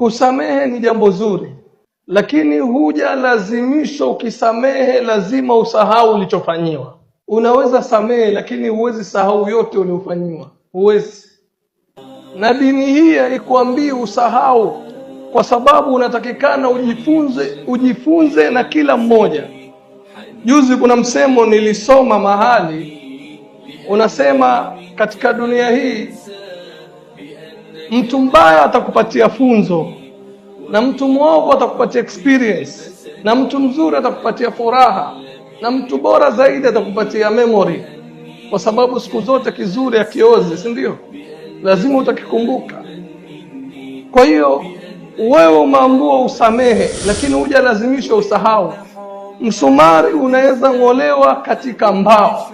Kusamehe ni jambo zuri, lakini huja lazimisho ukisamehe lazima usahau ulichofanyiwa. Unaweza samehe lakini huwezi sahau yote uliofanyiwa, huwezi. Na dini hii haikuambii usahau, kwa sababu unatakikana ujifunze na kila mmoja. Juzi kuna msemo nilisoma mahali unasema, katika dunia hii mtu mbaya atakupatia funzo, na mtu mwovu atakupatia experience, na mtu mzuri atakupatia furaha, na mtu bora zaidi atakupatia memory, kwa sababu siku zote kizuri hakiozi, si ndio? Lazima utakikumbuka. Kwa hiyo wewe umeambiwa usamehe, lakini hujalazimisha usahau. Msumari unaweza ng'olewa katika mbao,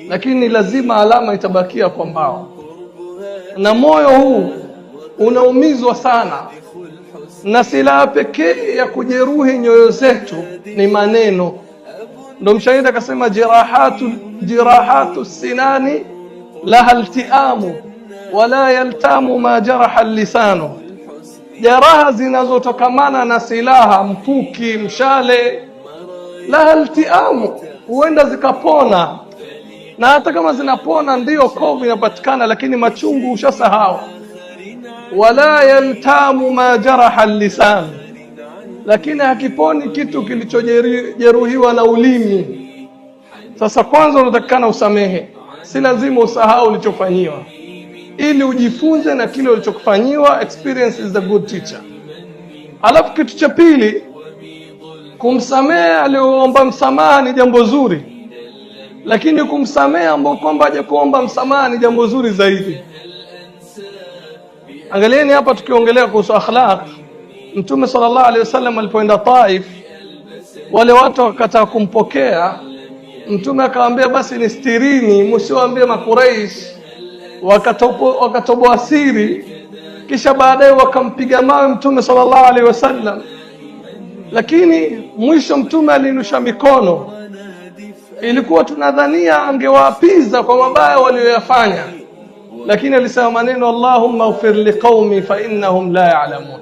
lakini lazima alama itabakia kwa mbao. Na moyo huu unaumizwa sana, na silaha pekee ya kujeruhi nyoyo zetu ni maneno. Ndio mshairi akasema, jirahatu sinani laha iltiamu wala yaltamu ma jaraha lisanu. Jaraha zinazotokamana na silaha, mkuki, mshale, laha iltiamu, huenda zikapona, na hata kama zinapona ndio kovu inapatikana, lakini machungu ushasahau. Wala yaltamu ma jaraha lisan, lakini hakiponi kitu kilichojeruhiwa na ulimi. Sasa kwanza unatakikana usamehe, si lazima usahau ulichofanyiwa, ili ujifunze na kile ulichokufanyiwa. Experience is the good teacher. Alafu kitu cha pili, kumsamehe aliyoomba msamaha ni jambo zuri, lakini kumsamehe ambao kwamba hajakuomba msamaha ni jambo zuri zaidi. Angalieni hapa tukiongelea kuhusu akhlaq. Mtume sallallahu alaihi wasallam alipoenda Taif, wale watu wakataa kumpokea. Mtume akawaambia, basi nistirini, msiwaambie Makuraish. Wakatoboa siri, kisha baadaye wakampiga mawe Mtume sallallahu alaihi wasallam. Lakini mwisho Mtume alinusha mikono. Ilikuwa tunadhania angewaapiza kwa mabaya walioyafanya, lakini alisema maneno, Allahumma ighfir liqaumi fa innahum la ya'lamun.